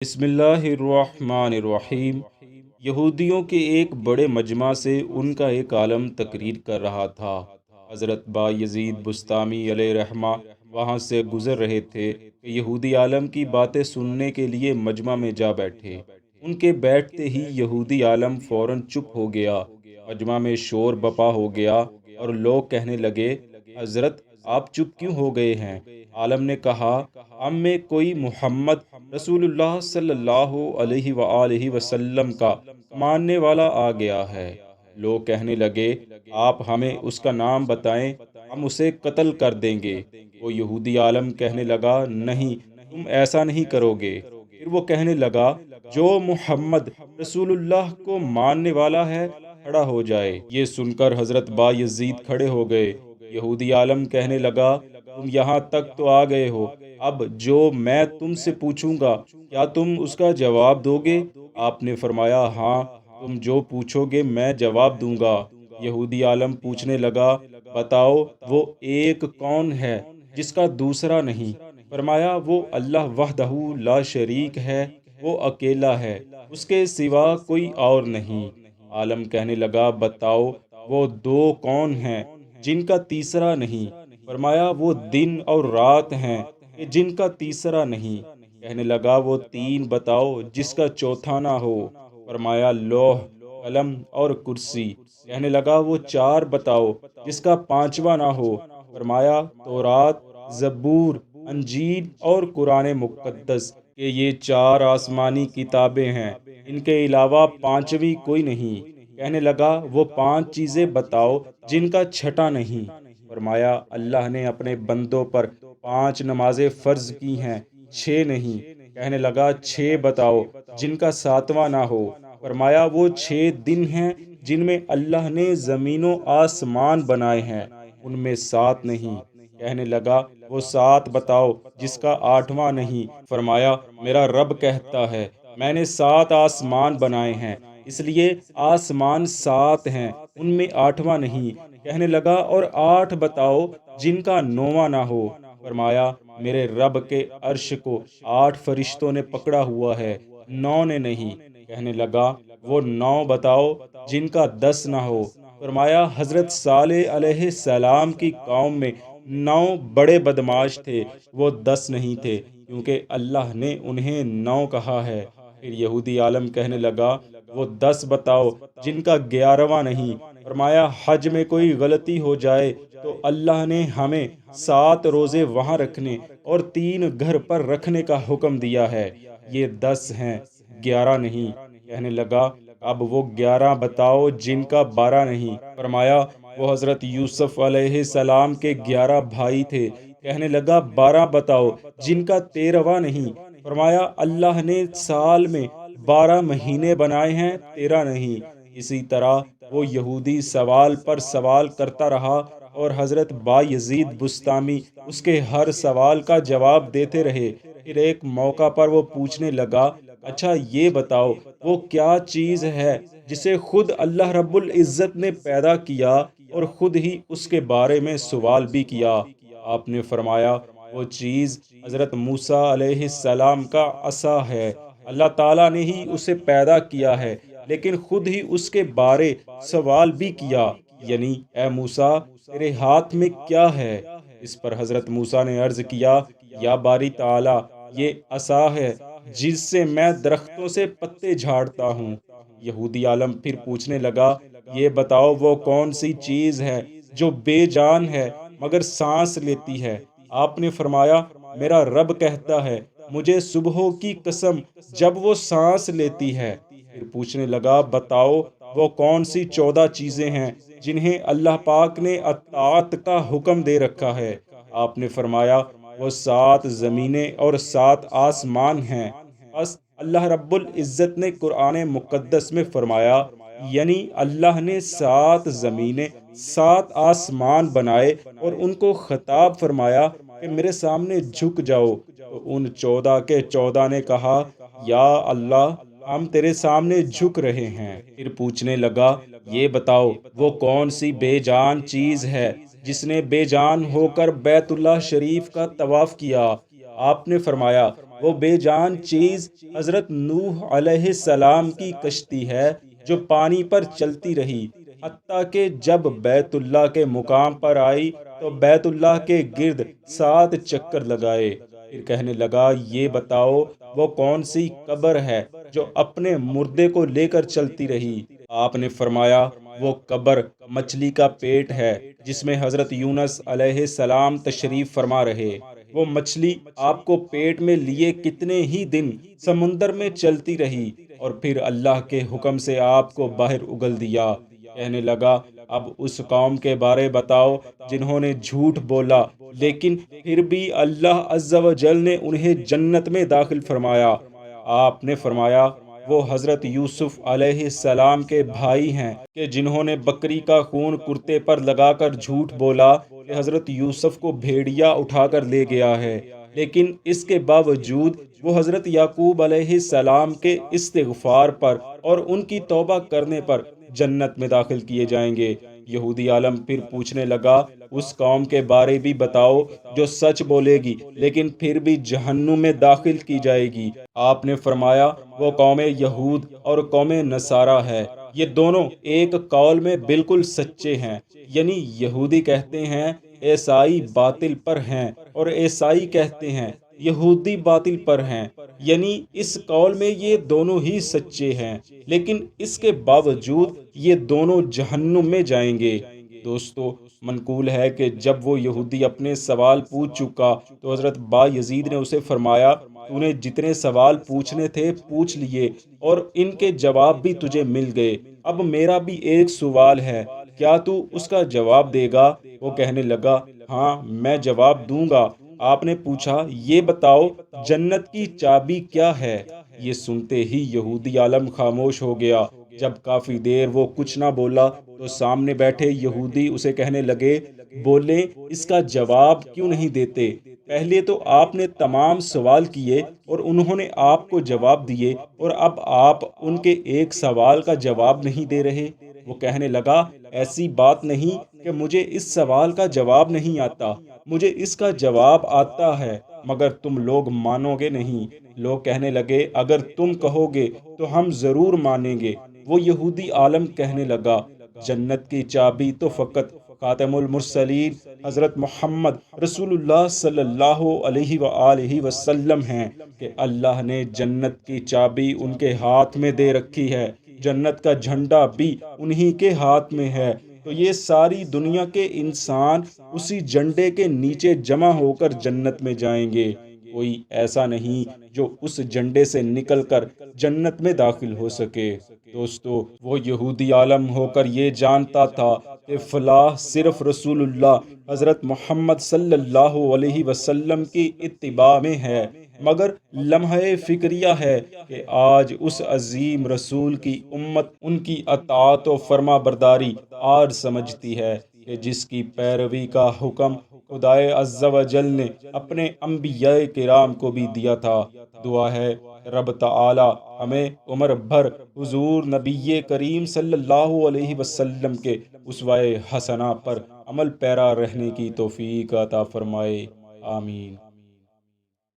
بسم اللہ الرحمن الرحیم۔ یہودیوں کے ایک بڑے مجمع سے ان کا ایک عالم تقریر کر رہا تھا۔ حضرت با یزید بسطامی علیہ رحمہ وہاں سے گزر رہے تھے کہ یہودی عالم کی باتیں سننے کے لیے مجمع میں جا بیٹھے۔ ان کے بیٹھتے ہی یہودی عالم فوراً چپ ہو گیا۔ مجمع میں شور بپا ہو گیا اور لوگ کہنے لگے، حضرت آپ چپ کیوں ہو گئے ہیں؟ عالم نے کہا، ہم میں کوئی محمد رسول اللہ صلی اللہ علیہ وآلہ وسلم کا ماننے والا آ گیا ہے۔ لوگ کہنے لگے، آپ ہمیں اس کا نام بتائیں، ہم اسے قتل کر دیں گے۔ وہ یہودی عالم کہنے لگا، نہیں، تم ایسا نہیں کرو گے۔ پھر وہ کہنے لگا، جو محمد رسول اللہ کو ماننے والا ہے کھڑا ہو جائے۔ یہ سن کر حضرت با یزید کھڑے ہو گئے۔ یہودی عالم کہنے لگا، تم یہاں تک تو آ گئے ہو، اب جو میں تم سے پوچھوں گا کیا تم اس کا جواب دو گے؟ آپ نے فرمایا، ہاں، تم جو پوچھو گے میں جواب دوں گا۔ یہودی عالم پوچھنے لگا، بتاؤ وہ ایک کون ہے جس کا دوسرا نہیں؟ فرمایا، وہ اللہ وحدہ لا شریک ہے، وہ اکیلا ہے، اس کے سوا کوئی اور نہیں۔ عالم کہنے لگا، بتاؤ وہ دو کون ہیں جن کا تیسرا نہیں؟ فرمایا، وہ دن اور رات ہیں کہ جن کا تیسرا نہیں۔ کہنے لگا، وہ تین بتاؤ جس کا چوتھا نہ ہو؟ فرمایا، لوح، قلم اور کرسی۔ کہنے لگا، وہ چار بتاؤ جس کا پانچواں نہ ہو؟ فرمایا، تورات، زبور، انجیل اور قرآن مقدس، کہ یہ چار آسمانی کتابیں ہیں، ان کے علاوہ پانچویں کوئی نہیں۔ کہنے لگا، وہ پانچ چیزیں بتاؤ جن کا چھٹا نہیں؟ فرمایا، اللہ نے اپنے بندوں پر پانچ نمازیں فرض کی ہیں، چھ نہیں۔ کہنے لگا، چھ بتاؤ جن کا ساتواں نہ ہو؟ فرمایا، وہ 6 دن ہیں جن میں اللہ نے زمین و آسمان بنائے ہیں، ان میں 7 نہیں۔ کہنے لگا، وہ 7 بتاؤ جس کا 8واں نہیں؟ فرمایا، میرا رب کہتا ہے، میں نے 7 آسمان بنائے ہیں، اس لیے آسمان 7 ہیں، ان میں 8واں نہیں۔ کہنے لگا، اور 8 بتاؤ جن کا 9واں نہ ہو؟ فرمایا، میرے رب کے عرش کو 8 فرشتوں نے پکڑا ہوا ہے، 9 نے نہیں۔ کہنے لگا، وہ 9 بتاؤ جن کا 10 نہ ہو؟ فرمایا، حضرت صالح علیہ السلام کی قوم میں 9 بڑے بدماش تھے، وہ 10 نہیں تھے، کیونکہ اللہ نے انہیں 9 کہا ہے۔ پھر یہودی عالم کہنے لگا، وہ 10 بتاؤ جن کا 11واں نہیں؟ فرمایا، حج میں کوئی غلطی ہو جائے تو اللہ نے ہمیں 7 روزے وہاں رکھنے اور 3 گھر پر رکھنے کا حکم دیا ہے، یہ 10 ہیں، 11 نہیں۔ کہنے لگا، اب وہ 11 بتاؤ جن کا 12 نہیں؟ فرمایا، وہ حضرت یوسف علیہ السلام کے 11 بھائی تھے۔ کہنے لگا، 12 بتاؤ جن کا 13واں نہیں؟ فرمایا، اللہ نے سال میں 12 مہینے بنائے ہیں، 13 نہیں۔ اسی طرح وہ یہودی سوال پر سوال کرتا رہا اور حضرت با یزید بسطامی اس کے ہر سوال کا جواب دیتے رہے۔ پھر ایک موقع پر وہ پوچھنے لگا، اچھا یہ بتاؤ، وہ کیا چیز ہے جسے خود اللہ رب العزت نے پیدا کیا اور خود ہی اس کے بارے میں سوال بھی کیا؟ آپ نے فرمایا، وہ چیز حضرت موسیٰ علیہ السلام کا عصا ہے، اللہ تعالیٰ نے ہی اسے پیدا کیا ہے، لیکن خود ہی اس کے بارے سوال بھی کیا، یعنی اے موسیٰ، تیرے ہاتھ میں کیا ہے؟ اس پر حضرت موسیٰ نے عرض کیا، یا باری تعالیٰ، یہ عصا ہے جس سے میں درختوں سے پتے جھاڑتا ہوں۔ یہودی عالم پھر پوچھنے لگا، یہ بتاؤ وہ کون سی چیز ہے جو بے جان ہے مگر سانس لیتی ہے؟ آپ نے فرمایا، میرا رب کہتا ہے، مجھے صبحوں کی قسم جب وہ سانس لیتی ہے۔ پھر پوچھنے لگا، بتاؤ وہ کون سی 14 چیزیں ہیں جنہیں اللہ پاک نے اطاعت کا حکم دے رکھا ہے؟ آپ نے فرمایا، وہ 7 زمینیں اور 7 آسمان ہیں۔ بس اللہ رب العزت نے قرآن مقدس میں فرمایا، یعنی اللہ نے 7 زمینیں، 7 آسمان بنائے اور ان کو خطاب فرمایا کہ میرے سامنے جھک جاؤ، تو ان 14 کے 14 نے کہا، یا اللہ، ہم تیرے سامنے جھک رہے ہیں۔ پھر پوچھنے لگا، یہ بتاؤ وہ کون سی بے جان چیز ہے جس نے بے جان ہو کر بیت اللہ شریف کا طواف کیا؟ آپ نے فرمایا، وہ بے جان چیز حضرت نوح علیہ السلام کی کشتی ہے جو پانی پر چلتی رہی، حتیٰ کہ جب بیت اللہ کے مقام پر آئی تو بیت اللہ کے گرد 7 چکر لگائے۔ پھر کہنے لگا، یہ بتاؤ وہ کون سی قبر ہے جو اپنے مردے کو لے کر چلتی رہی؟ آپ نے فرمایا، وہ قبر مچھلی کا پیٹ ہے جس میں حضرت یونس علیہ السلام تشریف فرما رہے۔ وہ مچھلی آپ کو پیٹ میں لیے کتنے ہی دن سمندر میں چلتی رہی اور پھر اللہ کے حکم سے آپ کو باہر اگل دیا۔ کہنے لگا، اب اس قوم کے بارے بتاؤ جنہوں نے جھوٹ بولا لیکن پھر بھی اللہ عز و جل نے انہیں جنت میں داخل فرمایا۔ آپ نے فرمایا، وہ حضرت یوسف علیہ السلام کے بھائی ہیں کہ جنہوں نے بکری کا خون کرتے پر لگا کر جھوٹ بولا کہ حضرت یوسف کو بھیڑیا اٹھا کر لے گیا ہے، لیکن اس کے باوجود وہ حضرت یعقوب علیہ السلام کے استغفار پر اور ان کی توبہ کرنے پر جنت میں داخل کیے جائیں گے۔ یہودی عالم پھر پوچھنے لگا، اس قوم کے بارے بھی بتاؤ جو سچ بولے گی لیکن پھر بھی جہنم میں داخل کی جائے گی۔ آپ نے فرمایا، وہ قوم یہود اور قوم نصارہ ہے۔ یہ دونوں ایک قول میں بالکل سچے ہیں، یعنی یہودی کہتے ہیں عیسائی باطل پر ہیں اور عیسائی کہتے ہیں یہودی باطل پر ہیں، یعنی اس قول میں یہ دونوں ہی سچے ہیں، لیکن اس کے باوجود یہ دونوں جہنم میں جائیں گے۔ دوستو، منقول ہے کہ جب وہ یہودی اپنے سوال پوچھ چکا تو حضرت با یزید نے اسے فرمایا، تو نے جتنے سوال پوچھنے تھے پوچھ لیے اور ان کے جواب بھی تجھے مل گئے۔ اب میرا بھی ایک سوال ہے، کیا تو اس کا جواب دے گا؟ وہ کہنے لگا، ہاں میں جواب دوں گا۔ آپ نے پوچھا، یہ بتاؤ جنت کی چابی کیا ہے؟ یہ سنتے ہی یہودی عالم خاموش ہو گیا۔ جب کافی دیر وہ کچھ نہ بولا تو سامنے بیٹھے یہودی اسے کہنے لگے، بولیں اس کا جواب کیوں نہیں دیتے؟ پہلے تو آپ نے تمام سوال کیے اور انہوں نے آپ کو جواب دیے اور اب آپ ان کے ایک سوال کا جواب نہیں دے رہے۔ وہ کہنے لگا، ایسی بات نہیں کہ مجھے اس سوال کا جواب نہیں آتا، مجھے اس کا جواب آتا ہے مگر تم لوگ مانو گے نہیں۔ لوگ کہنے لگے، اگر تم کہو گے تو ہم ضرور مانیں گے۔ وہ یہودی عالم کہنے لگا، جنت کی چابی تو فقط خاتم المرسلین حضرت محمد رسول اللہ صلی اللہ علیہ وآلہ وسلم ہیں کہ اللہ نے جنت کی چابی ان کے ہاتھ میں دے رکھی ہے، جنت کا جھنڈا بھی انہی کے ہاتھ میں ہے۔ تو یہ ساری دنیا کے انسان اسی جھنڈے کے نیچے جمع ہو کر جنت میں جائیں گے۔ کوئی ایسا نہیں جو اس جھنڈے سے نکل کر جنت میں داخل ہو سکے۔ دوستو، وہ یہودی عالم ہو کر یہ جانتا تھا کہ فلاح صرف رسول اللہ حضرت محمد صلی اللہ علیہ وسلم کی اتباع میں ہے، مگر لمحہ فکریہ ہے کہ آج اس عظیم رسول کی امت ان کی اطاعت و فرما برداری آج سمجھتی ہے کہ جس کی پیروی کا حکم خدائے عز و جل نے اپنے انبیاء کرام کو بھی دیا تھا۔ دعا ہے رب تعالی ہمیں عمر بھر حضور نبی کریم صلی اللہ علیہ وسلم کے اسوہ حسنہ پر عمل پیرا رہنے کی توفیق عطا فرمائے، آمین۔